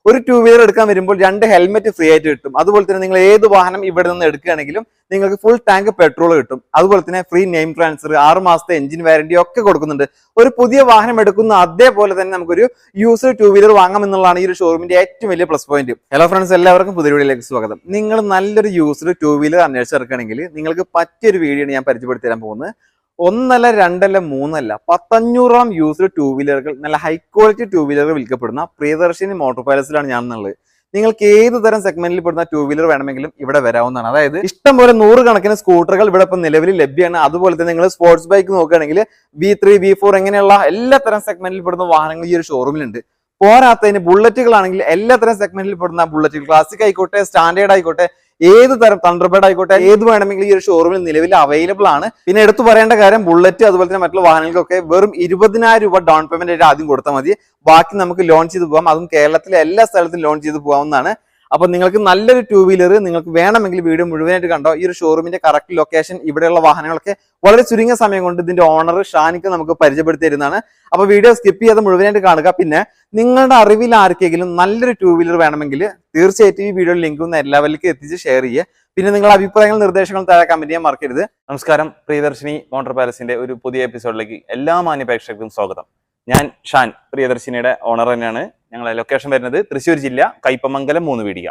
ഒരു two wheeler എടുക്കാൻ വരുമ്പോൾ 2 ഹെൽമെറ്റ് ഫ്രീ ആയിട്ട് കിട്ടും. അതുപോലെ തന്നെ നിങ്ങൾ ഏത് വാഹനം ഇവിടെ നിന്ന് എടുക്കുകയാണെങ്കിലും നിങ്ങൾക്ക് ഫുൾ ടാങ്ക് പെട്രോൾ കിട്ടും. അതുപോലെ തന്നെ ഫ്രീ നെയിം ട്രാൻസ്ഫർ, 6 മാസത്തെ എഞ്ചിൻ വാറന്റി ഒക്കെ കൊടുക്കുന്നുണ്ട്. ഒരു പുതിയ വാഹനം എടുക്കുന്ന അതേപോലെ തന്നെ നമുക്കൊരു യൂസ്ഡ് ടൂ വീലർ വാങ്ങാം എന്നുള്ളതാണ് ഈ ഒരു ഷോറൂമിന്റെ ഏറ്റവും വലിയ പ്ലസ് പോയിന്റ്. ഹലോ ഫ്രണ്ട്സ്, എല്ലാവർക്കും പുതിയ വീഡിയോയിലേക്ക് സ്വാഗതം. നിങ്ങൾ നല്ലൊരു യൂസ്ഡ് ടൂ വീലർ അന്വേഷിച്ചിറക്കുകയാണെങ്കിൽ നിങ്ങൾക്ക് പറ്റിയൊരു വീഡിയോ ഞാൻ പരിചയപ്പെടുത്തി തരാൻ പോകുന്നത്. 1 അല്ല 2 അല്ല 3 അല്ല 1500ഓളം യൂസ്ഡ് ടൂ വീലറുകൾ, നല്ല ഹൈ ക്വാളിറ്റി ടൂ വീലറുകൾ വിൽക്കപ്പെടുന്ന പ്രിയദർശിനി മോട്ടോർ പാലസിലാണ് ഞാൻ എന്നുള്ളത്. നിങ്ങൾക്ക് ഏത് തരം സെഗ്മെന്റിൽ പെടുന്ന ടൂ വീലർ വേണമെങ്കിലും ഇവിടെ വരാവുന്നതാണ്. അതായത് ഇഷ്ടം പോലെ 100 കണക്കിന് സ്കൂട്ടറുകൾ ഇവിടെ ഇപ്പം നിലവിൽ ലഭ്യമാണ്. അതുപോലെ തന്നെ നിങ്ങൾ സ്പോർട്സ് ബൈക്ക് നോക്കുകയാണെങ്കിൽ V3, V4 എങ്ങനെയുള്ള എല്ലാ തരം സെഗ്മെന്റിൽ പെടുന്ന വാഹനങ്ങൾ ഈ ഒരു ഷോറൂമിലുണ്ട്. പോരാത്തതിന് ബുള്ളറ്റുകളാണെങ്കിൽ എല്ലാ തരം സെഗ്മെന്റിൽ പെടുന്ന ബുള്ളറ്റുകൾ, ക്ലാസിക് ആയിക്കോട്ടെ, സ്റ്റാൻഡേർഡ് ആയിക്കോട്ടെ, ഏത് തരം തണ്ടർബേർഡ് ആയിക്കോട്ടെ, ഏത് വേണമെങ്കിലും ഈ ഒരു ഷോറൂമിൽ നിലവിൽ അവൈലബിൾ ആണ്. പിന്നെ എടുത്തു പറയേണ്ട കാര്യം, ബുള്ളറ്റ് അതുപോലെ തന്നെ മറ്റുള്ള വാഹനങ്ങൾക്കൊക്കെ വെറും 20,000 രൂപ ഡൗൺ പേയ്മെന്റ് ആയിട്ട് ആദ്യം കൊടുത്താൽ മതി. ബാക്കി നമുക്ക് ലോൺ ചെയ്ത് പോകാം. അതും കേരളത്തിലെ എല്ലാ സ്ഥലത്തും ലോൺ ചെയ്ത് പോകാവുന്നതാണ്. അപ്പൊ നിങ്ങൾക്ക് നല്ലൊരു ടൂ വീലർ നിങ്ങൾക്ക് വേണമെങ്കിൽ വീഡിയോ മുഴുവനായിട്ട് കണ്ടോ. ഈ ഒരു ഷോറൂമിന്റെ കറക്റ്റ് ലൊക്കേഷൻ, ഇവിടെയുള്ള വാഹനങ്ങളൊക്കെ വളരെ ചുരുങ്ങിയ സമയം കൊണ്ട് ഇതിന്റെ ഓണർ ഷാനിക്ക് നമുക്ക് പരിചയപ്പെടുത്തി തരുന്നതാണ്. അപ്പൊ വീഡിയോ സ്കിപ്പ് ചെയ്യാതെ മുഴുവനായിട്ട് കാണുക. പിന്നെ നിങ്ങളുടെ അറിവിൽ ആർക്കെങ്കിലും നല്ലൊരു ടൂ വീലർ വേണമെങ്കിൽ തീർച്ചയായിട്ടും ഈ വീഡിയോ ലിങ്ക് ഒന്ന് എല്ലാവരിലേക്കും എത്തിച്ച് ഷെയർ ചെയ്യുക. പിന്നെ നിങ്ങളുടെ അഭിപ്രായങ്ങളും നിർദ്ദേശങ്ങളും താഴെ കമന്റ് ചെയ്യാൻ മറക്കരുത്. നമസ്കാരം, പ്രിയദർശിനി മോട്ടോർ പാലസിന്റെ ഒരു പുതിയ എപ്പിസോഡിലേക്ക് എല്ലാ മാന്യപ്രേക്ഷകർക്കും സ്വാഗതം. ഞാൻ ഷാൻ, പ്രിയദർശിനിയുടെ ഓണർ തന്നെയാണ്. ഞങ്ങളെ ലൊക്കേഷൻ വരുന്നത് തൃശ്ശൂർ ജില്ല, കയ്പമംഗലം 3 വീടിക.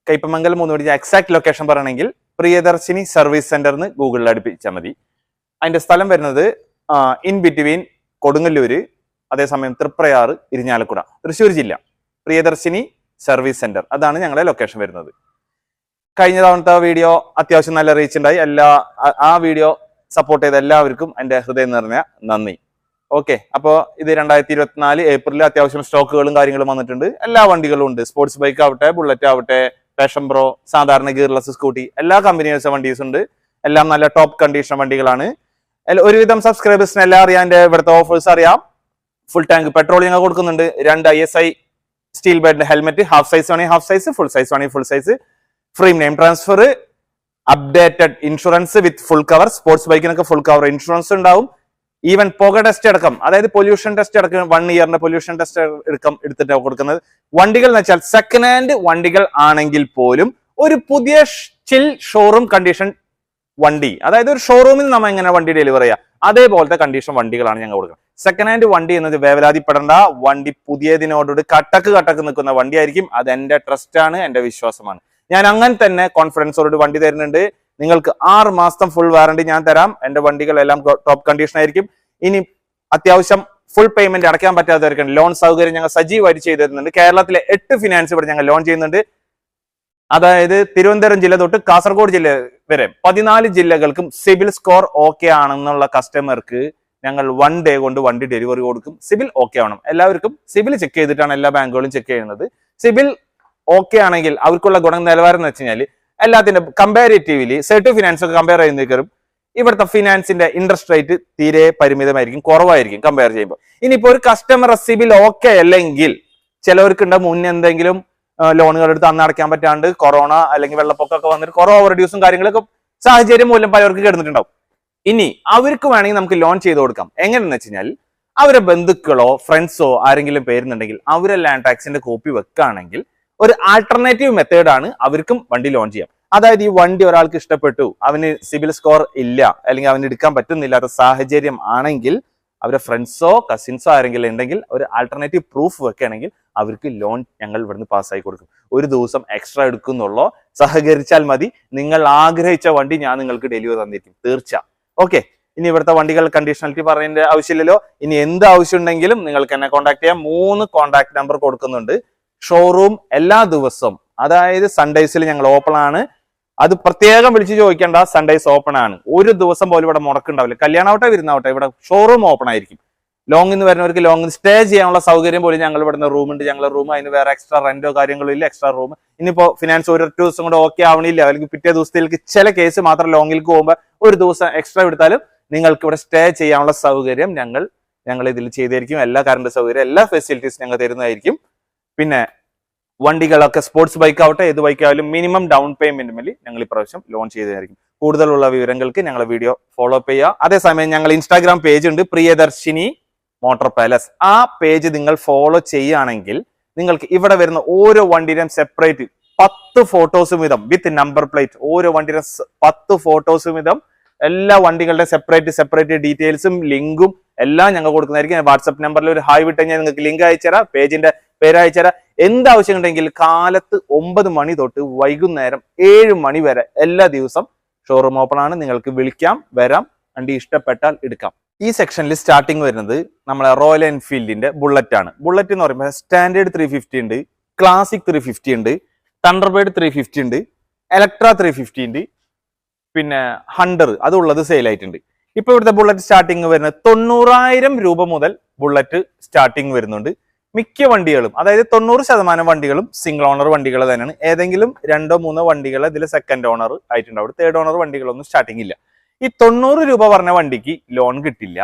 കയ്പമംഗലം 3 വീടിക എക്സാക്ട് ലൊക്കേഷൻ പറയണമെങ്കിൽ പ്രിയദർശിനി സർവീസ് സെന്റർ എന്ന് ഗൂഗിളിൽ അടുപ്പിച്ചാൽ മതി. അതിന്റെ സ്ഥലം വരുന്നത് ഇൻ ബിറ്റ്വീൻ കൊടുങ്ങല്ലൂര്, അതേസമയം തൃപ്രയാർ, ഇരിഞ്ഞാലക്കുട, തൃശ്ശൂർ ജില്ല. പ്രിയദർശിനി സർവീസ് സെന്റർ, അതാണ് ഞങ്ങളുടെ ലൊക്കേഷൻ വരുന്നത്. കഴിഞ്ഞ തവണത്തെ വീഡിയോ അത്യാവശ്യം നല്ല റീച്ച് ഉണ്ടായി. ആ വീഡിയോ സപ്പോർട്ട് ചെയ്ത എല്ലാവർക്കും എൻ്റെ ഹൃദയം നിറഞ്ഞ നന്ദി. ഓക്കെ, അപ്പോൾ ഇത് 2024 ഏപ്രിലിൽ അത്യാവശ്യം സ്റ്റോക്കുകളും കാര്യങ്ങളും വന്നിട്ടുണ്ട്. എല്ലാ വണ്ടികളും ഉണ്ട്. സ്പോർട്സ് ബൈക്ക് ആവട്ടെ, ബുള്ളറ്റ് ആവട്ടെ, പാഷൻ പ്രോ, സാധാരണ ഗിയർലെസ് സ്കൂട്ടി, എല്ലാ കമ്പനീസ് വണ്ടീസ് ഉണ്ട്. എല്ലാം നല്ല ടോപ്പ് കണ്ടീഷൻ വണ്ടികളാണ്. ഒരുവിധം സബ്സ്ക്രൈബേഴ്സിന് എല്ലാം അറിയാം. എൻ്റെ ഇവിടുത്തെ ഓഫേഴ്സ് അറിയാം. ഫുൾ ടാങ്ക് പെട്രോൾ ഞങ്ങൾ കൊടുക്കുന്നുണ്ട്. 2 ISI steel bed helmet, half size വേണമെങ്കിൽ ഹാഫ് സൈസ്, ഫുൾ സൈസ് വേണമെങ്കിൽ full size, free name transfer, updated insurance with full cover. Sports ബൈക്കിനൊക്കെ ഫുൾ കവർ ഇൻഷുറൻസ് ഉണ്ടാവും. ഈവൻ പുക ടെസ്റ്റ് അടക്കം, അതായത് പൊല്യൂഷൻ ടെസ്റ്റ് അടക്കം 1 ഇയറിന്റെ പൊല്യൂഷൻ ടെസ്റ്റ് എടുത്തിട്ട് കൊടുക്കുന്നത്. വണ്ടികൾ എന്ന് വെച്ചാൽ സെക്കൻഡ് ഹാൻഡ് വണ്ടികൾ ആണെങ്കിൽ പോലും ഒരു പുതിയ ചിൽ ഷോറൂം കണ്ടീഷൻ വണ്ടി, അതായത് ഒരു ഷോറൂമിൽ നമ്മൾ എങ്ങനെ വണ്ടി ഡെലിവർ ചെയ്യാം അതേപോലത്തെ കണ്ടീഷൻ വണ്ടികളാണ് ഞങ്ങൾ കൊടുക്കുന്നത്. സെക്കൻഡ് ഹാൻഡ് വണ്ടി എന്നത് വേവലാതിപ്പെടേണ്ട. വണ്ടി പുതിയതിനോട് കട്ടക്ക് നിൽക്കുന്ന വണ്ടിയായിരിക്കും. അത് എന്റെ ട്രസ്റ്റ് ആണ്, എന്റെ വിശ്വാസമാണ്. ഞാൻ അങ്ങനെ തന്നെ കോൺഫിഡൻസോട് വണ്ടി തരുന്നുണ്ട്. നിങ്ങൾക്ക് 6 മാസം ഫുൾ വാറണ്ടി ഞാൻ തരാം. എന്റെ വണ്ടികളെല്ലാം ടോപ്പ് കണ്ടീഷൻ ആയിരിക്കും. ഇനി അത്യാവശ്യം ഫുൾ പേയ്മെന്റ് അടയ്ക്കാൻ പറ്റാത്തവർക്ക് ലോൺ സൗകര്യം ഞങ്ങൾ സജീവമായിട്ട് ചെയ്തു തരുന്നുണ്ട്. കേരളത്തിലെ 8 ഫിനാൻസ് ഇവിടെ ഞങ്ങൾ ലോൺ ചെയ്യുന്നുണ്ട്. അതായത് തിരുവനന്തപുരം ജില്ല തൊട്ട് കാസർഗോഡ് ജില്ല വരെ 14 ജില്ലകൾക്കും സിബിൽ സ്കോർ ഓക്കെ ആണെന്നുള്ള കസ്റ്റമർക്ക് ഞങ്ങൾ 1 ഡേ കൊണ്ട് വണ്ടി ഡെലിവറി കൊടുക്കും. സിബിൽ ഓക്കെ ആവണം. എല്ലാവർക്കും സിബിൽ ചെക്ക് ചെയ്തിട്ടാണ് എല്ലാ ബാങ്കുകളും ചെക്ക് ചെയ്യുന്നത്. സിബിൽ ഓക്കെ ആണെങ്കിൽ അവർക്കുള്ള ഗുണനിലവാരം എന്ന് വെച്ച് കഴിഞ്ഞാൽ എല്ലാത്തിന്റെ കമ്പാരിറ്റീവ്ലി സെർട്ട് ഫിനാൻസ് ഒക്കെ കമ്പയർ ചെയ്യുന്നേക്കും ഇവിടുത്തെ ഫിനാൻസിന്റെ ഇൻട്രസ്റ്റ് റേറ്റ് തീരെ പരിമിതമായിരിക്കും, കുറവായിരിക്കും കമ്പയർ ചെയ്യുമ്പോൾ. ഇനിയിപ്പോ ഒരു കസ്റ്റമർ സിബിൽ ഓക്കെ അല്ലെങ്കിൽ ചിലവർക്കുണ്ട് മുന്നേ എന്തെങ്കിലും ലോണുകൾ എടുത്ത് അന്ന് അടയ്ക്കാൻ പറ്റാണ്ട് കൊറോണ അല്ലെങ്കിൽ വെള്ളപ്പൊക്കമൊക്കെ വന്നിട്ട് കുറെ ഓവർ ഡ്യൂസും കാര്യങ്ങളൊക്കെ സാഹചര്യം മൂലം പലർക്ക് കിടന്നിട്ടുണ്ടാവും. ഇനി അവർക്ക് വേണമെങ്കിൽ നമുക്ക് ലോൺ ചെയ്ത് കൊടുക്കാം. എങ്ങനെയെന്ന് വെച്ച് കഴിഞ്ഞാൽ അവരെ ബന്ധുക്കളോ ഫ്രണ്ട്സോ ആരെങ്കിലും പേരുന്നുണ്ടെങ്കിൽ അവരെ ലാൻഡ് ടാക്സിന്റെ കോപ്പി വെക്കുകയാണെങ്കിൽ ഒരു ആൾട്ടർനേറ്റീവ് മെത്തേഡാണ് അവർക്കും വണ്ടി ലോൺ ചെയ്യാം. അതായത് ഈ വണ്ടി ഒരാൾക്ക് ഇഷ്ടപ്പെട്ടു, അവന് സിബിൽ സ്കോർ ഇല്ല അല്ലെങ്കിൽ അവന് എടുക്കാൻ പറ്റുന്നില്ലാത്ത സാഹചര്യം ആണെങ്കിൽ അവരെ ഫ്രണ്ട്സോ കസിൻസോ ആരെങ്കിലും ഉണ്ടെങ്കിൽ ഒരു ആൾട്ടർനേറ്റീവ് പ്രൂഫ് വെക്കുകയാണെങ്കിൽ അവർക്ക് ലോൺ ഞങ്ങൾ ഇവിടുന്ന് പാസ്സായി കൊടുക്കും. 1 ദിവസം എക്സ്ട്രാ എടുക്കുന്നുള്ളോ, സഹകരിച്ചാൽ മതി. നിങ്ങൾ ആഗ്രഹിച്ച വണ്ടി ഞാൻ നിങ്ങൾക്ക് ഡെലിവറി തന്നിരിക്കും, തീർച്ച. ഓക്കെ, ഇനി ഇവിടുത്തെ വണ്ടികൾ കണ്ടീഷണാലിറ്റി പറയേണ്ട ആവശ്യമില്ലല്ലോ. ഇനി എന്ത് ആവശ്യം ഉണ്ടെങ്കിലും നിങ്ങൾക്ക് എന്നെ കോൺടാക്ട് ചെയ്യാം. 3 കോൺടാക്ട് നമ്പർ കൊടുക്കുന്നുണ്ട്. ഷോറൂം എല്ലാ ദിവസവും, അതായത് സൺഡേസിൽ ഞങ്ങൾ ഓപ്പൺ ആണ്. അത് പ്രത്യേകം വിളിച്ച് ചോദിക്കേണ്ട, സൺഡേസ് ഓപ്പൺ ആണ്. 1 ദിവസം പോലും ഇവിടെ മുടക്കുണ്ടാവില്ല. കല്യാണമാവട്ടെ വിരുന്നാവട്ടെ ഇവിടെ ഷോറൂം ഓപ്പൺ ആയിരിക്കും. ലോങ്ങിൽ നിന്ന് വരുന്നവർക്ക് ലോങ്ങിൽ സ്റ്റേ ചെയ്യാനുള്ള സൗകര്യം പോലും ഞങ്ങൾ ഇവിടുന്ന് റൂമുണ്ട്. ഞങ്ങളുടെ റൂം അതിന് വേറെ എക്സ്ട്രാ റെന്റോ കാര്യങ്ങളോ ഇല്ല, എക്സ്ട്രാ റൂം. ഇനിയിപ്പോ ഫിനാൻസ് 1-2 ദിവസം കൊണ്ട് ഓക്കെ ആവണില്ല, അല്ലെങ്കിൽ പിറ്റേ ദിവസത്തിലേക്ക് ചില കേസ് മാത്രം ലോങ്ങിലേക്ക് പോകുമ്പോൾ 1 ദിവസം എക്സ്ട്രാ എടുത്താലും നിങ്ങൾക്ക് ഇവിടെ സ്റ്റേ ചെയ്യാനുള്ള സൗകര്യം ഞങ്ങൾ ഇതിൽ ചെയ്തായിരിക്കും. എല്ലാ കറണ്ട് സൗകര്യം, എല്ലാ ഫെസിലിറ്റീസ് ഞങ്ങൾ തരുന്നതായിരിക്കും. പിന്നെ വണ്ടികളൊക്കെ സ്പോർട്സ് ബൈക്ക് ആവട്ടെ ഏത് ബൈക്കായാലും മിനിമം ഡൗൺ പേയ്മെന്റ് മേൽ ഞങ്ങൾ ഇപ്രാവശ്യം ലോൺ ചെയ്തതായിരിക്കും. കൂടുതലുള്ള വിവരങ്ങൾക്ക് ഞങ്ങളെ വീഡിയോ ഫോളോ അപ്പ് ചെയ്യുക. അതേസമയം ഞങ്ങൾ ഇൻസ്റ്റാഗ്രാം പേജ് ഉണ്ട്, പ്രിയദർശിനി മോട്ടോർ പാലസ്. ആ പേജ് നിങ്ങൾ ഫോളോ ചെയ്യുകയാണെങ്കിൽ നിങ്ങൾക്ക് ഇവിടെ വരുന്ന ഓരോ വണ്ടിയുടെയും സെപ്പറേറ്റ് 10 ഫോട്ടോസ് വീതം വിത്ത് നമ്പർ പ്ലേറ്റ്, ഓരോ വണ്ടിയുടെ 10 ഫോട്ടോസ് വീതം എല്ലാ വണ്ടികളുടെ സെപ്പറേറ്റ് ഡീറ്റെയിൽസും ലിങ്കും എല്ലാം ഞങ്ങൾ കൊടുക്കുന്നതായിരിക്കും. വാട്സ്ആപ്പ് നമ്പറിൽ ഒരു ഹായ് വിട്ട് കഴിഞ്ഞാൽ നിങ്ങൾക്ക് ലിങ്ക് അയച്ചുതരാം, പേജിന്റെ പേര് അയച്ചുതരാം. എന്താവശ്യം ഉണ്ടെങ്കിൽ കാലത്ത് 9 മണി തൊട്ട് വൈകുന്നേരം 7 മണി വരെ എല്ലാ ദിവസം ഷോറൂം ഓപ്പൺ ആണ്. നിങ്ങൾക്ക് വിളിക്കാം, വരാം, വണ്ടി ഇഷ്ടപ്പെട്ടാൽ എടുക്കാം. ഈ സെക്ഷനിൽ സ്റ്റാർട്ടിങ് വരുന്നത് നമ്മളെ റോയൽ എൻഫീൽഡിന്റെ ബുള്ളറ്റ് ആണ്. ബുള്ളറ്റ് എന്ന് പറയുമ്പോൾ സ്റ്റാൻഡേർഡ് 350 ഉണ്ട്, ക്ലാസിക് 350 ഉണ്ട്, തണ്ടർബേർഡ് 350 ഉണ്ട്, എലക്ട്ര 350 ഉണ്ട്, പിന്നെ ഹണ്ടർ അതുള്ളത് സെയിൽ ആയിട്ടുണ്ട്. ഇപ്പൊ ഇവിടുത്തെ ബുള്ളറ്റ് സ്റ്റാർട്ടിങ് വരുന്നത് 90,000 രൂപ മുതൽ ബുള്ളറ്റ് സ്റ്റാർട്ടിങ് വരുന്നുണ്ട്. മിക്ക വണ്ടികളും, അതായത് 90% വണ്ടികളും സിംഗിൾ ഓണർ വണ്ടികൾ തന്നെയാണ്. ഏതെങ്കിലും 2-3 വണ്ടികൾ ഇതിൽ സെക്കൻഡ് ഓണർ ആയിട്ടുണ്ടാവും. തേർഡ് ഓണർ വണ്ടികളൊന്നും സ്റ്റാർട്ടിങ് ഇല്ല. ഈ 90 രൂപ പറഞ്ഞ വണ്ടിക്ക് ലോൺ കിട്ടില്ല.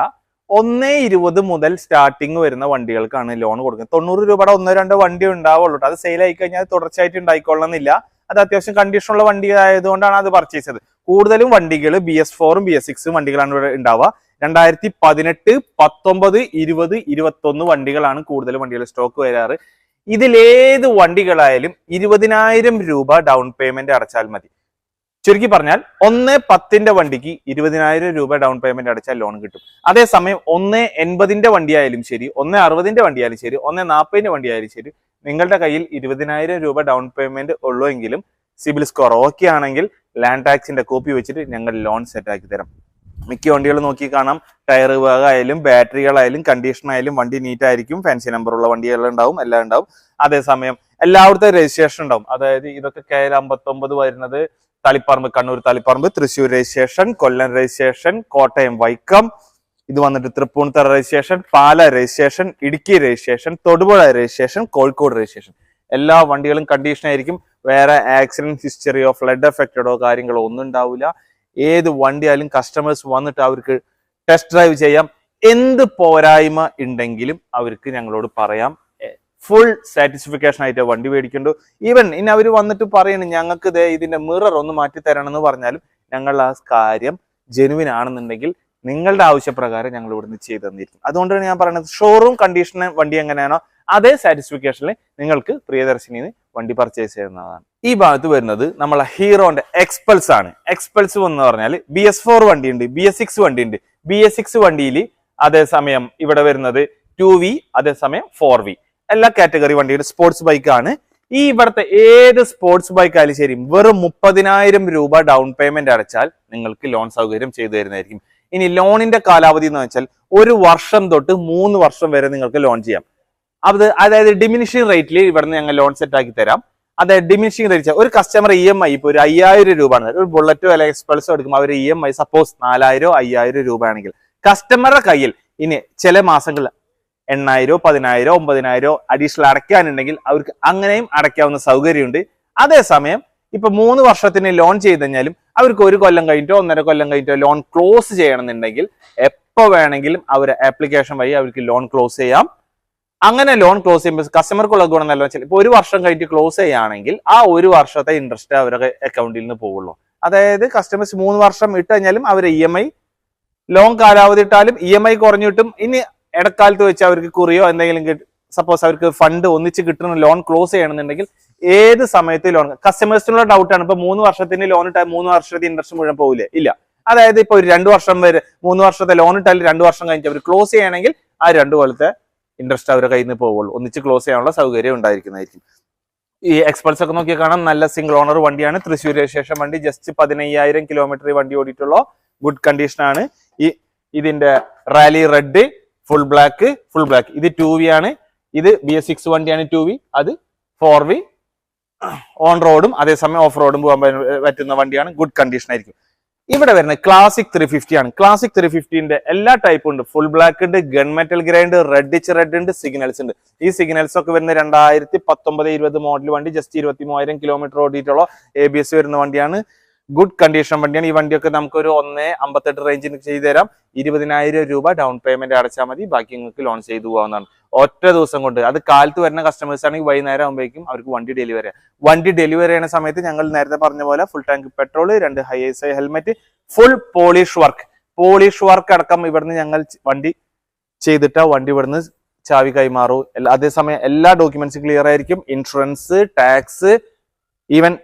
1.20 മുതൽ സ്റ്റാർട്ടിങ് വരുന്ന വണ്ടികൾക്കാണ് ലോൺ കൊടുക്കുന്നത്. 90 രൂപയുടെ 1-2 വണ്ടി ഉണ്ടാവുള്ളൂ. അത് സെയിൽ ആയി കഴിഞ്ഞാൽ തുടർച്ചയായിട്ട് ഉണ്ടായിക്കൊള്ളണമെന്നില്ല. അത് അത്യാവശ്യം കണ്ടീഷനുള്ള വണ്ടി ആയതുകൊണ്ടാണ് അത് പർച്ചേസ് ചെയ്തത്. കൂടുതലും വണ്ടികൾ BS4 BS6 വണ്ടികളാണ് ഇവിടെ ഉണ്ടാവുക. 2018, 19, 20, 21 വണ്ടികളാണ് കൂടുതൽ വണ്ടികൾ സ്റ്റോക്ക് വരാറ്. ഇതിലേത് വണ്ടികളായാലും 20,000 രൂപ ഡൗൺ പേയ്മെന്റ് അടച്ചാൽ മതി. ചുരുക്കി പറഞ്ഞാൽ 1.10 വണ്ടിക്ക് 20,000 രൂപ ഡൗൺ പേയ്മെന്റ് അടച്ചാൽ ലോൺ കിട്ടും. അതേസമയം 1.80 വണ്ടിയായാലും ശരി, 1.60 വണ്ടിയായാലും ശരി, 1.40 വണ്ടിയായാലും ശരി, നിങ്ങളുടെ കയ്യിൽ 20,000 രൂപ ഡൗൺ പേയ്മെന്റ് ഉള്ളൂ എങ്കിലും സിബിൽ സ്കോർ ഓക്കെ ആണെങ്കിൽ ലാൻഡ് ടാക്സിന്റെ കോപ്പി വെച്ചിട്ട് ഞങ്ങൾ ലോൺ സെറ്റ് ആക്കി തരാം. മിക്ക വണ്ടികൾ നോക്കി കാണാം, ടയർ ഭാഗമായാലും ബാറ്ററികളായാലും കണ്ടീഷൻ ആയാലും വണ്ടി നീറ്റ് ആയിരിക്കും. ഫാൻസി നമ്പറുള്ള വണ്ടികൾ ഉണ്ടാവും, എല്ലാം ഉണ്ടാവും. അതേസമയം എല്ലായിടത്തും രജിസ്ട്രേഷൻ ഉണ്ടാവും. അതായത് ഇതൊക്കെ KL 59 വരുന്നത് തളിപ്പറമ്പ്, കണ്ണൂർ തളിപ്പറമ്പ്, തൃശ്ശൂർ രജിസ്ട്രേഷൻ, കൊല്ലം രജിസ്ട്രേഷൻ, കോട്ടയം വൈക്കം, ഇത് വന്നിട്ട് Tripunithura registration, Pala registration, Idukki registration, Thodupuzha registration, Kozhikode registration. എല്ലാ വണ്ടികളും കണ്ടീഷൻ ആയിരിക്കും. വേറെ ആക്സിഡന്റ് ഹിസ്റ്ററിയോ ഫ്ലഡ് എഫക്റ്റഡോ കാര്യങ്ങളോ ഒന്നും ഉണ്ടാവില്ല. ഏത് വണ്ടിയായാലും കസ്റ്റമേഴ്സ് വന്നിട്ട് അവർക്ക് ടെസ്റ്റ് ഡ്രൈവ് ചെയ്യാം. എന്ത് പോരായ്മ ഉണ്ടെങ്കിലും അവർക്ക് ഞങ്ങളോട് പറയാം. ഫുൾ സാറ്റിസ്ഫിക്കേഷൻ ആയിട്ട് വണ്ടി മേടിക്കണ്ടു. ഈവൻ ഇനി അവർ വന്നിട്ട് പറയണു ഞങ്ങൾക്ക് ഇതിന്റെ മിറർ ഒന്ന് മാറ്റി തരണമെന്ന് പറഞ്ഞാലും ഞങ്ങൾ ആ കാര്യം ജെനുവിൻ ആണെന്നുണ്ടെങ്കിൽ നിങ്ങളുടെ ആവശ്യപ്രകാരം ഞങ്ങൾ ഇവിടുന്ന് ചെയ്തു തന്നിരിക്കും. അതുകൊണ്ടാണ് ഞാൻ പറയുന്നത്, ഷോറൂം കണ്ടീഷൻ വണ്ടി എങ്ങനെയാണോ അതേ സാറ്റിസ്ഫിക്കേഷനിൽ നിങ്ങൾക്ക് പ്രിയദർശിനിന്ന് വണ്ടി പർച്ചേസ് ചെയ്യുന്നതാണ്. ഈ ഭാഗത്ത് വരുന്നത് നമ്മളെ ഹീറോന്റെ എക്സ്പൾസ് ആണ്. എക്സ്പൾസ് എന്ന് പറഞ്ഞാൽ BS4 വണ്ടിയുണ്ട്, BS6 വണ്ടിയുണ്ട്. BS6 വണ്ടിയിൽ അതേസമയം ഇവിടെ വരുന്നത് 2V, അതേസമയം 4V. എല്ലാ കാറ്റഗറി വണ്ടിയുടെ സ്പോർട്സ് ബൈക്കാണ്. ഈ ഇവിടുത്തെ ഏത് സ്പോർട്സ് ബൈക്ക് ആയാലും ശരി വെറും 30,000 രൂപ ഡൗൺ പേയ്മെന്റ് അടച്ചാൽ നിങ്ങൾക്ക് ലോൺ സൗകര്യം ചെയ്തു തരുന്നതായിരിക്കും. ഇനി ലോണിന്റെ കാലാവധി എന്ന് വെച്ചാൽ 1 വർഷം തൊട്ട് 3 വർഷം വരെ നിങ്ങൾക്ക് ലോൺ ചെയ്യാം. അതായത് ഡിമിനിഷിംഗ് റേറ്റിൽ ഇവിടുന്ന് ഞങ്ങൾ ലോൺ സെറ്റ് ആക്കി തരാം. അതായത് ഡിമിനിഷിംഗ് റേറ്റ് ഒരു കസ്റ്റമർ EMI ഇപ്പൊ ഒരു 5,000 രൂപ ആണ്, ഒരു ബുള്ളറ്റോ അല്ലെങ്കിൽ എക്സ്പൾസോ എടുക്കുമ്പോൾ അവർ EMI സപ്പോസ് 4,000 5,000 രൂപ ആണെങ്കിൽ കസ്റ്റമറുടെ കയ്യിൽ ഇനി ചില മാസങ്ങളിൽ 8,000 10,000 9,000 അഡീഷണൽ അടയ്ക്കാനുണ്ടെങ്കിൽ അവർക്ക് അങ്ങനെയും അടയ്ക്കാവുന്ന സൗകര്യമുണ്ട്. അതേസമയം ഇപ്പൊ 3 വർഷത്തിന് ലോൺ ചെയ്ത് കഴിഞ്ഞാലും അവർക്ക് 1 കൊല്ലം കഴിഞ്ഞിട്ടോ 1.5 കൊല്ലം കഴിഞ്ഞിട്ടോ ലോൺ ക്ലോസ് ചെയ്യണമെന്നുണ്ടെങ്കിൽ എപ്പോ വേണമെങ്കിലും അവർ ആപ്ലിക്കേഷൻ വഴി അവർക്ക് ലോൺ ക്ലോസ് ചെയ്യാം. അങ്ങനെ ലോൺ ക്ലോസ് ചെയ്യുമ്പോൾ കസ്റ്റമർക്കുള്ള ഗുണം നല്ല വെച്ചാൽ ഇപ്പൊ 1 വർഷം കഴിഞ്ഞിട്ട് ക്ലോസ് ചെയ്യുകയാണെങ്കിൽ ആ 1 വർഷത്തെ ഇൻട്രസ്റ്റ് അവരുടെ അക്കൗണ്ടിൽ നിന്ന് പോവുള്ളൂ. അതായത് കസ്റ്റമേഴ്സ് 3 വർഷം ഇട്ട് കഴിഞ്ഞാലും അവർ EMI ലോൺ കാലാവധി ഇട്ടാലും EMI കുറഞ്ഞു കിട്ടും. ഇനി ഇടക്കാലത്ത് വെച്ച് അവർക്ക് കുറിയോ എന്തെങ്കിലും സപ്പോസ് അവർക്ക് ഫണ്ട് ഒന്നിച്ച് കിട്ടുന്ന ലോൺ ക്ലോസ് ചെയ്യണമെന്നുണ്ടെങ്കിൽ ഏത് സമയത്ത് ലോൺ കസ്റ്റമേഴ്സിനുള്ള ഡൗട്ടാണ്. ഇപ്പൊ 3 വർഷത്തിന് ലോൺ ഇട്ടാൽ 3 വർഷത്തെ ഇൻട്രസ്റ്റ് മുഴുവൻ പോകില്ലേ? ഇല്ല. അതായത് ഇപ്പൊ ഒരു 2 വർഷം വരെ 3 വർഷത്തെ ലോൺ ഇട്ടാൽ 2 വർഷം കഴിഞ്ഞിട്ട് അവർ ക്ലോസ് ചെയ്യണമെങ്കിൽ ആ 2 കൊല്ലത്തെ ഇൻട്രസ്റ്റ് അവരുടെ കയ്യിൽ നിന്ന് പോവുള്ളൂ. ഒന്നിച്ച് ക്ലോസ് ചെയ്യാനുള്ള സൗകര്യം ഉണ്ടായിരിക്കുന്നതായിരിക്കും. ഈ എക്സ്പൾസ് ഒക്കെ നോക്കിയാൽ കാണാം, നല്ല സിംഗിൾ ഓണർ വണ്ടിയാണ്. തൃശ്ശൂർ രജിസ്ട്രേഷൻ വണ്ടി, ജസ്റ്റ് 15,000 കിലോമീറ്റർ വണ്ടി ഓടിയിട്ടുള്ള ഗുഡ് കണ്ടീഷൻ ആണ്. ഇതിന്റെ റാലി റെഡ് ഫുൾ ബ്ലാക്ക് ഇത് 2V ആണ്. ഇത് BS6 വണ്ടിയാണ് 2V, അത് 4V. ഓൺ റോഡും അതേസമയം ഓഫ് റോഡും പോകാൻ പറ്റുന്ന വണ്ടിയാണ്. ഗുഡ് കണ്ടീഷൻ ആയിരിക്കും. ഇവിടെ വരുന്നത് ക്ലാസിക് 350 ആണ്. ക്ലാസിക് 350ന്റെ എല്ലാ ടൈപ്പും ഉണ്ട്. ഫുൾ ബ്ലാക്ക് ഉണ്ട്, ഗൺ മെറ്റൽ ഗ്രേ ഉണ്ട്, റെഡ് ഉണ്ട്, സിഗ്നൽസ് ഉണ്ട്. ഈ സിഗ്നൽസ് ഒക്കെ വരുന്ന 2019-20 മോഡൽ വണ്ടി, ജസ്റ്റ് 23,000 കിലോമീറ്റർ ഓടിയിട്ടുള്ള ABS വരുന്ന വണ്ടിയാണ്. ഗുഡ് കണ്ടീഷൻ വണ്ടിയാണ്. ഈ വണ്ടിയൊക്കെ നമുക്കൊരു 1.58 റേഞ്ചിന് ചെയ്തു തരാം. 20,000 രൂപ ഡൗൺ പേയ്മെന്റ് അടച്ചാൽ മതി, ബാക്കി നിങ്ങൾക്ക് ലോൺ ചെയ്തു പോകാവുന്നതാണ് ഒറ്റ ദിവസം കൊണ്ട്. അത് കാലത്ത് വരുന്ന കസ്റ്റമേഴ്സ് ആണെങ്കിൽ വൈകുന്നേരം ആകുമ്പോഴേക്കും അവർക്ക് വണ്ടി ഡെലിവറി ചെയ്യുന്ന സമയത്ത് ഞങ്ങൾ നേരത്തെ പറഞ്ഞ പോലെ full tank petrol, 2 high SI helmet, full polish work അടക്കം ഇവിടുന്ന് ഞങ്ങൾ വണ്ടി ചെയ്തിട്ടാ വണ്ടി ഇവിടുന്ന് ചാവി കൈമാറൂ. അതേസമയം എല്ലാ ഡോക്യുമെന്റ്സും ക്ലിയർ ആയിരിക്കും. Insurance, tax, even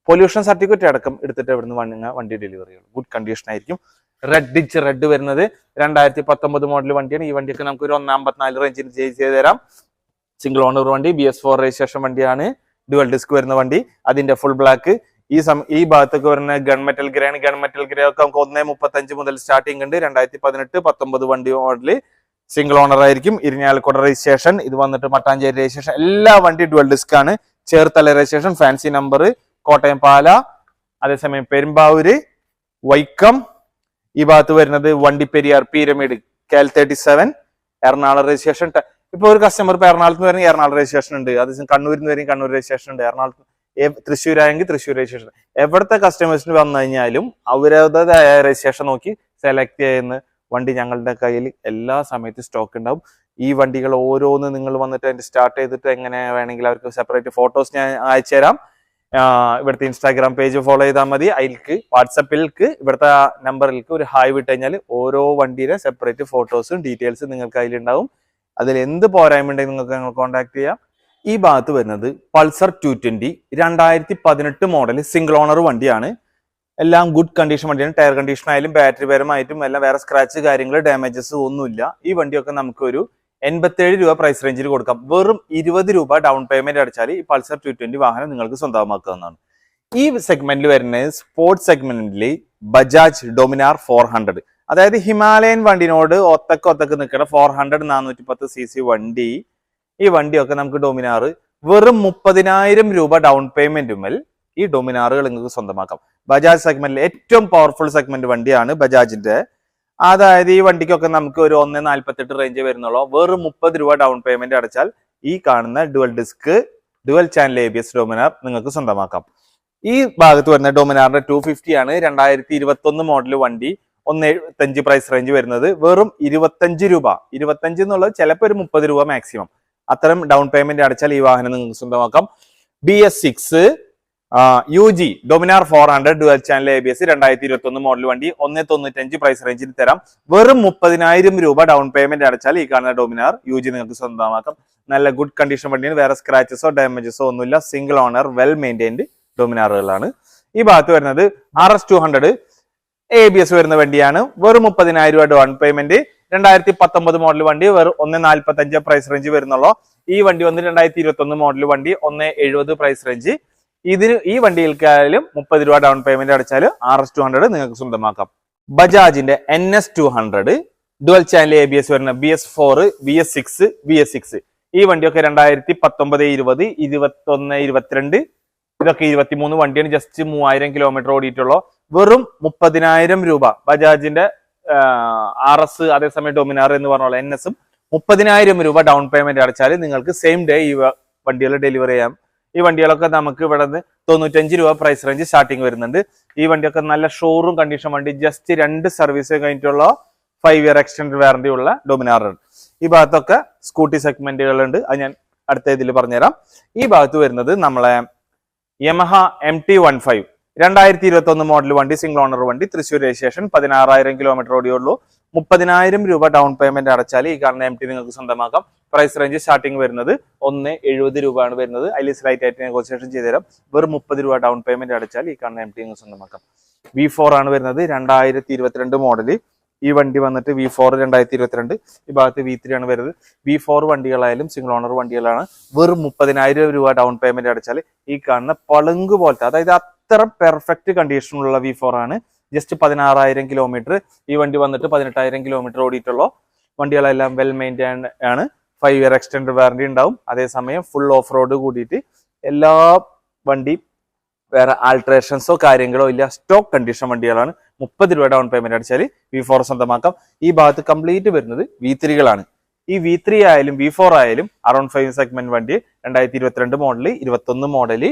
pollution certificate അടക്കം എടുത്തിട്ട് ഇവിടുന്ന് വണ്ടി ഡെലിവറി ചെയ്യും. ഗുഡ് കണ്ടീഷൻ ആയിരിക്കും. റെഡ് വരുന്നത് 2019 മോഡൽ വണ്ടിയാണ്. ഈ വണ്ടിയൊക്കെ നമുക്ക് ഒരു 154 റേഞ്ചിന് ചെയ്ത് തരാം. സിംഗിൾ ഓണർ വണ്ടി, BS4 രജിസ്ട്രേഷൻ വണ്ടിയാണ്. ഡുവൽ ഡിസ്ക് വരുന്ന വണ്ടി, അതിന്റെ ഫുൾ ബ്ലാക്ക്. ഈ ഭാഗത്തൊക്കെ വരുന്ന ഗൺമെറ്റൽ ഗ്രേ ഒക്കെ നമുക്ക് 1.35 മുതൽ സ്റ്റാർട്ടിംഗ് ഉണ്ട്. 2018-19 വണ്ടി മോഡല് സിംഗിൾ ഓണർ ആയിരിക്കും. ഇരിഞ്ഞാലക്കുട രജിസ്ട്രേഷൻ, ഇത് വന്നിട്ട് മട്ടാഞ്ചേരി രജിസ്ട്രേഷൻ. എല്ലാ വണ്ടി ഡുവൽ ഡിസ്ക് ആണ്. Cherthala registration, fancy number, Kottayam Pala, അതേസമയം പെരുമ്പാവൂര്, വൈക്കം. ഈ ഭാഗത്ത് വരുന്നത് വണ്ടിപ്പെരിയാർ, പീരമേഡ്, KL 37, എറണാകുളം രജിസ്ട്രേഷൻ. ഇപ്പൊ ഒരു കസ്റ്റമർ ഇപ്പൊ എറണാകുളത്ത് നിന്ന് എറണാകുളം രജിസ്ട്രേഷൻ ഉണ്ട്. അതേസമയം കണ്ണൂരിൽ നിന്ന് കണ്ണൂർ രജിസ്ട്രേഷൻ ഉണ്ട്. എറണാകുളത്ത് തൃശ്ശൂരായെങ്കിൽ തൃശ്ശൂർ രജിസ്ട്രേഷൻ. എവിടുത്തെ കസ്റ്റമേഴ്സിന് വന്നു കഴിഞ്ഞാലും അവരതായ രജിസ്ട്രേഷൻ നോക്കി സെലക്ട് ചെയ്യുന്ന വണ്ടി ഞങ്ങളുടെ കയ്യിൽ എല്ലാ സമയത്തും സ്റ്റോക്ക് ഉണ്ടാവും. ഈ വണ്ടികൾ ഓരോന്ന് നിങ്ങൾ വന്നിട്ട് അതിന്റെ സ്റ്റാർട്ട് ചെയ്തിട്ട് എങ്ങനെ വേണമെങ്കിൽ അവർക്ക് സെപ്പറേറ്റ് ഫോട്ടോസ് ഞാൻ അയച്ചു തരാം. ഇവിടുത്തെ ഇൻസ്റ്റാഗ്രാം പേജ് ഫോളോ ചെയ്താൽ മതി. അതിലേക്ക് വാട്സപ്പിലേക്ക് ഇവിടുത്തെ നമ്പറിലേക്ക് ഒരു ഹായ് വിട്ട് കഴിഞ്ഞാൽ ഓരോ വണ്ടിയുടെ സെപ്പറേറ്റ് ഫോട്ടോസും ഡീറ്റെയിൽസും നിങ്ങൾക്ക് അതിലുണ്ടാവും. അതിൽ എന്ത് പോരായ്മ ഉണ്ടെങ്കിൽ നിങ്ങൾക്ക് ഞങ്ങൾ കോൺടാക്ട് ചെയ്യാം. ഈ ഭാഗത്ത് വരുന്നത് പൾസർ 220 2018 മോഡൽ സിംഗിൾ ഓണർ വണ്ടിയാണ്. എല്ലാം ഗുഡ് കണ്ടീഷൻ വണ്ടിയാണ്. ടയർ കണ്ടീഷൻ ആയാലും ബാറ്ററി പരമായിട്ടും എല്ലാം വേറെ സ്ക്രാച്ച് കാര്യങ്ങൾ ഡാമേജസ് ഒന്നുമില്ല. ഈ വണ്ടിയൊക്കെ നമുക്ക് ഒരു 87 രൂപ പ്രൈസ് റേഞ്ചിൽ കൊടുക്കാം. വെറും 20 രൂപ ഡൗൺ പേയ്മെന്റ് അടിച്ചാൽ ഈ പൾസർ 220 വാഹനം നിങ്ങൾക്ക് സ്വന്തമാക്കാവുന്നതാണ്. ഈ സെഗ്മെന്റിൽ വരുന്നത് സ്പോർട്സ് സെഗ്മെന്റിൽ ബജാജ് ഡൊമിനാർ 400, അതായത് ഹിമാലയൻ വണ്ടിനോട് ഒത്തക്ക് നിൽക്കുന്ന 400 410 cc വണ്ടി. ഈ വണ്ടിയൊക്കെ നമുക്ക് ഡൊമിനാർ വെറും 30,000 രൂപ ഡൗൺ പേയ്മെന്റുമേൽ ഈ ഡൊമിനാറുകൾ നിങ്ങൾക്ക് സ്വന്തമാക്കാം. ബജാജ് സെഗ്മെന്റിൽ ഏറ്റവും പവർഫുൾ സെഗ്മെന്റ് വണ്ടിയാണ് ബജാജിന്റെ. അതായത് ഈ വണ്ടിക്കൊക്കെ നമുക്ക് ഒരു 1.48 റേഞ്ച് വരുന്നുള്ളൂ. വെറും 30 രൂപ ഡൗൺ പേയ്മെന്റ് അടച്ചാൽ ഈ കാണുന്ന dual disk dual channel ABS Dominar നിങ്ങൾക്ക് സ്വന്തമാക്കാം. ഈ ഭാഗത്ത് വരുന്ന ഡൊമിനാറിന്റെ 250 ആണ്. 2021 മോഡൽ വണ്ടി, 1.75 പ്രൈസ് റേഞ്ച് വരുന്നത്. വെറും 25 രൂപ, 25 എന്നുള്ളത് ചിലപ്പോൾ ഒരു 30 രൂപ മാക്സിമം. അത്തരം ഡൗൺ പേയ്മെന്റ് അടച്ചാൽ ഈ വാഹനം നിങ്ങൾക്ക് സ്വന്തമാക്കാം. BS6 UG Dominar 400 dual channel ABS 2021 model വണ്ടി, 1.95 പ്രൈസ് റേഞ്ചിൽ തരാം. വെറും 30,000 രൂപ ഡൗൺ പേയ്മെന്റ് അടച്ചാൽ ഈ കാണുന്ന ഡൊമിനാർ UG നിങ്ങൾക്ക് സ്വന്തമാക്കാം. നല്ല ഗുഡ് കണ്ടീഷൻ വണ്ടിയാണ്. വേറെ സ്ക്രാച്ചസോ ഡാമേജസോ ഒന്നുമില്ല. സിംഗിൾ ഓണർ വെൽ മെയിൻറ്റൈൻഡ് ഡൊമിനാറുകളാണ്. ഈ ഭാഗത്ത് വരുന്നത് RS 200 ABS വരുന്ന വണ്ടിയാണ്. വെറും 30,000 രൂപ ഡൗൺ പേയ്മെന്റ്. 2019 മോഡൽ വണ്ടി, വെറും 1.45 പ്രൈസ് റേഞ്ച് വരുന്നുള്ളൂ. ഈ വണ്ടി വന്ന് 2021 മോഡൽ വണ്ടി, 1.70 പ്രൈസ് റേഞ്ച്. ഈ വണ്ടികൾക്കായാലും 30 രൂപ ഡൗൺ പേയ്മെന്റ് അടച്ചാൽ RS 200 നിങ്ങൾക്ക് സ്വന്തമാക്കാം. ബജാജിന്റെ NS 200 ഡുവൽ ചാനൽ ABS വരുന്ന BS4, BS6, BS6 ഈ വണ്ടിയൊക്കെ 2019, 20, 21, 22 ഇതൊക്കെ 23 വണ്ടിയാണ്. ജസ്റ്റ് 3000 കിലോമീറ്റർ ഓടിയിട്ടുള്ളൂ. വെറും 30,000 രൂപ ബജാജിന്റെ RS, അതേസമയം ഡൊമിനാർ എന്ന് പറഞ്ഞോളൂ NSഉം 30,000 രൂപ ഡൗൺ പേയ്മെന്റ് അടച്ചാൽ നിങ്ങൾക്ക് സെയിം ഡേ ഈ വണ്ടികൾ ഡെലിവറി ചെയ്യാം. ഈ വണ്ടികളൊക്കെ നമുക്ക് ഇവിടെ നിന്ന് 95 രൂപ പ്രൈസ് റേഞ്ച് സ്റ്റാർട്ടിങ് വരുന്നുണ്ട്. ഈ വണ്ടിയൊക്കെ നല്ല ഷോറൂം കണ്ടീഷൻ വണ്ടി. ജസ്റ്റ് 2 സർവീസ് കഴിഞ്ഞിട്ടുള്ള 5 ഇയർ എക്സ്റ്റൻഡ് വാറന്റി ഉള്ള ഡൊമിനാറാണ്. ഈ ഭാഗത്തൊക്കെ സ്കൂട്ടി സെഗ്മെന്റുകളുണ്ട്. അത് ഞാൻ അടുത്ത ഇതിൽ പറഞ്ഞുതരാം. ഈ ഭാഗത്ത് വരുന്നത് നമ്മളെ യമഹ MT-15 2021 മോഡൽ വണ്ടി, സിംഗിൾ ഓണർ വണ്ടി, തൃശ്ശൂർ രജിസ്ട്രേഷൻ, 16,000 കിലോമീറ്റർ ഓടിയുള്ളൂ. 30,000 രൂപ ഡൗൺ പേയ്മെന്റ് അടച്ചാൽ ഈ കാണുന്ന MT നിങ്ങൾക്ക് സ്വന്തമാക്കാം. പ്രൈസ് റേഞ്ച് സ്റ്റാർട്ടിംഗ് വരുന്നത് 1.70 രൂപ ആണ് വരുന്നത്. അതിൽ സ്ലൈറ്റ് ആയിട്ട് നെഗോസിയേഷൻ ചെയ്ത് തരാം. വെറും 30 രൂപ ഡൗൺ പേയ്മെന്റ് അടച്ചാൽ ഈ കാണുന്ന MT നിങ്ങൾക്ക് സ്വന്തമാക്കാം. V4 ആണ് വരുന്നത്, 2022 മോഡല്. ഈ വണ്ടി വന്നിട്ട് V4 2022. ഈ ഭാഗത്ത് V3 ആണ് വരുന്നത്. V4 വണ്ടികളായാലും സിംഗിൾ ഓണർ വണ്ടികളാണ്. വെറും 30,000 രൂപ ഡൗൺ പേയ്മെന്റ് അടച്ചാൽ ഈ കാണുന്ന പളുങ്ക് പോലത്തെ, അതായത് അത്ര പെർഫെക്റ്റ് കണ്ടീഷനുള്ള V4 ആണ്. Just 16,000 kilometre. ഈ വണ്ടി വന്നിട്ട് 18,000 കിലോമീറ്റർ ഓടിയിട്ടുള്ള വണ്ടികളെല്ലാം വെൽ മെയിൻറ്റൈൻഡ് ആണ്. 5 ഇയർ എക്സ്റ്റൻഡ് വാറന്റി ഉണ്ടാവും. അതേസമയം ഫുൾ ഓഫ് റോഡ് കൂടിയിട്ട് എല്ലാ വണ്ടി വേറെ ആൾട്രേഷൻസോ കാര്യങ്ങളോ ഇല്ല. സ്റ്റോക്ക് കണ്ടീഷൻ വണ്ടികളാണ്. 30 രൂപ ഡൗൺ പേയ്മെന്റ് അടിച്ചാൽ V4 സ്വന്തമാക്കാം. ഈ ഭാഗത്ത് കംപ്ലീറ്റ് വരുന്നത് V3കളാണ്. ഈ V3 ആയാലും V4 ആയാലും അറൌണ്ട് 5 സെഗ്മെന്റ് വണ്ടി, 2022 മോഡല്, 21 മോഡല്.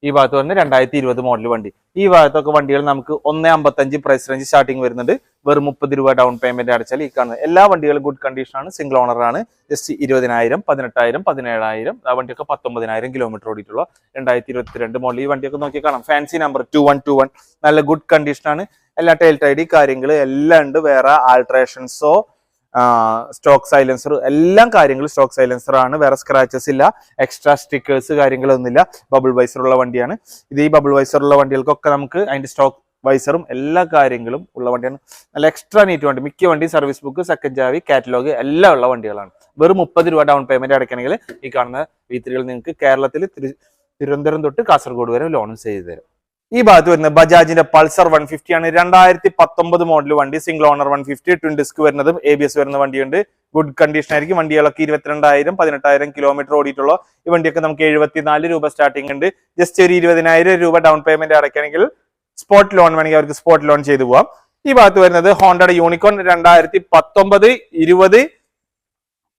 ഈ ഭാഗത്ത് വരുന്ന 2020 മോഡൽ വണ്ടി. ഈ ഭാഗത്തൊക്കെ വണ്ടികൾ നമുക്ക് 1.55 പ്രൈസ് റേഞ്ച് സ്റ്റാർട്ടിംഗ് വരുന്നുണ്ട്. വെറും 30 രൂപ ഡൗൺ പേയ്മെന്റ് അടച്ചാൽ ഈ കാണുന്നത് എല്ലാ വണ്ടികളും ഗുഡ് കണ്ടീഷനാണ്. സിംഗിൾ ഓണർ ആണ്. ജസ്റ്റ് 20,000, 18,000, 17,000 ആ വണ്ടിയൊക്കെ 19,000 കിലോമീറ്റർ ഓടിയിട്ടുള്ള 2022 മോഡൽ. ഈ വണ്ടിയൊക്കെ നോക്കി കാണാം. ഫാൻസി നമ്പർ 2121 നല്ല ഗുഡ് കണ്ടീഷനാണ്. എല്ലാ ടൈൽ ടൈഡി കാര്യങ്ങൾ എല്ലാം ഉണ്ട്. വേറെ ആൾട്രേഷൻസോ സ്റ്റോക്ക് സൈലൻസർ, എല്ലാം കാര്യങ്ങളും സ്റ്റോക്ക് സൈലൻസർ ആണ്. വേറെ സ്ക്രാച്ചസ് ഇല്ല, എക്സ്ട്രാ സ്റ്റിക്കേഴ്സ് കാര്യങ്ങളൊന്നുമില്ല. ബബിൾ വൈസർ ഉള്ള വണ്ടിയാണ് ഇത്. ഈ ബബിൾ വൈസർ ഉള്ള വണ്ടികൾക്കൊക്കെ നമുക്ക് അതിന്റെ സ്റ്റോക്ക് വൈസറും എല്ലാ കാര്യങ്ങളും ഉള്ള വണ്ടിയാണ്. നല്ല എക്സ്ട്രാ നീറ്റ് വണ്ടി. മിക്ക വണ്ടി സർവീസ് ബുക്ക്, സെക്കൻഡ് ചാവി, കാറ്റലോഗ് എല്ലാം ഉള്ള വണ്ടികളാണ്. വെറും 30 രൂപ ഡൗൺ പേയ്മെന്റ് അടയ്ക്കണമെങ്കിൽ ഈ കാണുന്ന V3കൾ നിങ്ങൾക്ക് കേരളത്തിൽ തിരുവനന്തപുരം തൊട്ട് കാസർഗോഡ് വരെ ലോൺ ചെയ്ത് തരും. ഈ ഭാഗത്ത് വരുന്നത് ബജാജിന്റെ പൾസർ 150 ആണ്. 2019 മോഡൽ വണ്ടി, സിംഗിൾ ഓണർ 150, ട്വിൻ ഡിസ്ക് വരുന്നതും ABS വരുന്ന വണ്ടിയുണ്ട്. ഗുഡ് കണ്ടീഷൻ ആയിരിക്കും. വണ്ടികളൊക്കെ 22,000 18,000 കിലോമീറ്റർ ഓടിയിട്ടുള്ള ഈ വണ്ടിയൊക്കെ നമുക്ക് 74 രൂപ സ്റ്റാർട്ടിംഗ് ഉണ്ട്. ജസ്റ്റ് ഒരു 20,000 രൂപ ഡൗൺ പേയ്മെന്റ് അടയ്ക്കണമെങ്കിൽ സ്പോട്ട് ലോൺ വേണമെങ്കിൽ അവർക്ക് സ്പോട്ട് ലോൺ ചെയ്തു പോവാം. ഈ ഭാഗത്ത് വരുന്നത് ഹോണ്ടയുടെ യൂണിക്കോൺ 2019, 20,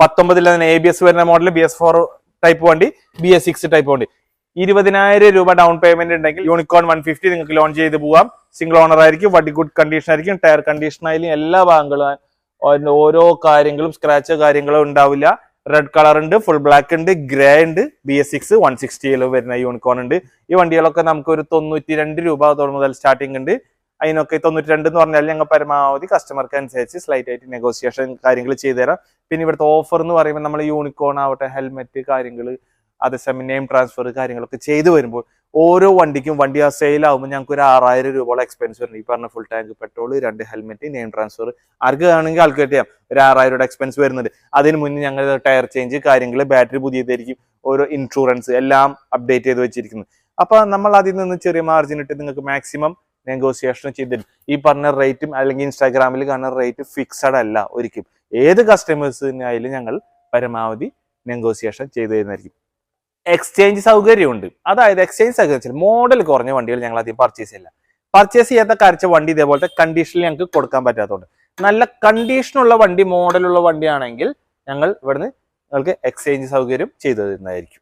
19 തന്നെ ABS വരുന്ന മോഡൽ, BS4 ടൈപ്പ് വണ്ടി, BS6 ടൈപ്പ് വണ്ടി. 20,000 രൂപ ഡൗൺ പേയ്മെന്റ് ഉണ്ടെങ്കിൽ യൂണിക്കോൺ 150 നിങ്ങൾക്ക് ലോൺ ചെയ്ത് പോവാം. സിംഗിൾ ഓണർ ആയിരിക്കും. വണ്ടി ഗുഡ് കണ്ടീഷൻ ആയിരിക്കും. ടയർ കണ്ടീഷൻ ആയാലും എല്ലാ ഭാഗങ്ങളും ഓരോ കാര്യങ്ങളും സ്ക്രാച്ച് കാര്യങ്ങളും ഉണ്ടാവില്ല. റെഡ് കളർ ഉണ്ട്, ഫുൾ ബ്ലാക്ക് ഉണ്ട്, ഗ്രേ ഉണ്ട്. BS6 160 വരുന്ന യൂണിക്കോൺ ഉണ്ട്. ഈ വണ്ടികളൊക്കെ നമുക്ക് ഒരു 92 രൂപ മുതൽ സ്റ്റാർട്ടിംഗ് ഉണ്ട്. അതിനൊക്കെ 92 എന്ന് പറഞ്ഞാൽ ഞങ്ങൾ പരമാവധി കസ്റ്റമർക്ക് അനുസരിച്ച് സ്ലൈറ്റ് ആയിട്ട് നെഗോസിയേഷൻ കാര്യങ്ങൾ ചെയ്തു തരാം. പിന്നെ ഇവിടുത്തെ ഓഫർ എന്ന് പറയുമ്പോൾ നമ്മൾ യൂണിക്കോൺ ആവട്ടെ, ഹെൽമെറ്റ് കാര്യങ്ങൾ, അതേസമയം നെയിം ട്രാൻസ്ഫർ കാര്യങ്ങളൊക്കെ ചെയ്തു വരുമ്പോൾ ഓരോ വണ്ടിക്കും വണ്ടി ആ സെയിൽ ആകുമ്പോൾ ഞങ്ങൾക്ക് ഒരു 6,000 രൂപയോളം എക്സ്പെൻസ് വരുന്നത്. ഈ പറഞ്ഞ full tank petrol, 2 helmet, name transfer ആർക്ക് ആണെങ്കിൽ ആൾക്ക് ചെയ്യാം. ഒരു 6,000 രൂപയുടെ എക്സ്പെൻസ് വരുന്നുണ്ട്. അതിന് മുന്നേ ഞങ്ങൾ ടയർ ചേഞ്ച് കാര്യങ്ങൾ, ബാറ്ററി പുതിയതായിരിക്കും, ഓരോ ഇൻഷുറൻസ് എല്ലാം അപ്ഡേറ്റ് ചെയ്ത് വെച്ചിരിക്കുന്നത്. അപ്പൊ നമ്മൾ അതിൽ നിന്ന് ചെറിയ മാർജിൻ ഇട്ട് നിങ്ങൾക്ക് മാക്സിമം നെഗോസിയേഷൻ ചെയ്തിട്ട് ഈ പറഞ്ഞ റേറ്റും അല്ലെങ്കിൽ ഇൻസ്റ്റാഗ്രാമിൽ കാണുന്ന റേറ്റ് ഫിക്സഡ് അല്ല ഒരിക്കലും. ഏത് കസ്റ്റമേഴ്സിനായാലും ഞങ്ങൾ പരമാവധി നെഗോസിയേഷൻ ചെയ്തു തരുന്നതായിരിക്കും. എക്സ്ചേഞ്ച് സൗകര്യമുണ്ട്. അതായത് എക്സ്ചേഞ്ച് സൗകര്യം മോഡൽ കുറഞ്ഞ വണ്ടികൾ ഞങ്ങൾ അധികം പർച്ചേസ് ചെയ്യില്ല. പർച്ചേസ് ചെയ്യാത്ത കരച്ച വണ്ടി ഇതേപോലത്തെ കണ്ടീഷനിൽ ഞങ്ങൾക്ക് കൊടുക്കാൻ പറ്റാത്തതുകൊണ്ട് നല്ല കണ്ടീഷനുള്ള വണ്ടി, മോഡലുള്ള വണ്ടിയാണെങ്കിൽ ഞങ്ങൾ ഇവിടുന്ന് നിങ്ങൾക്ക് എക്സ്ചേഞ്ച് സൗകര്യം ചെയ്തു തരുന്നതായിരിക്കും.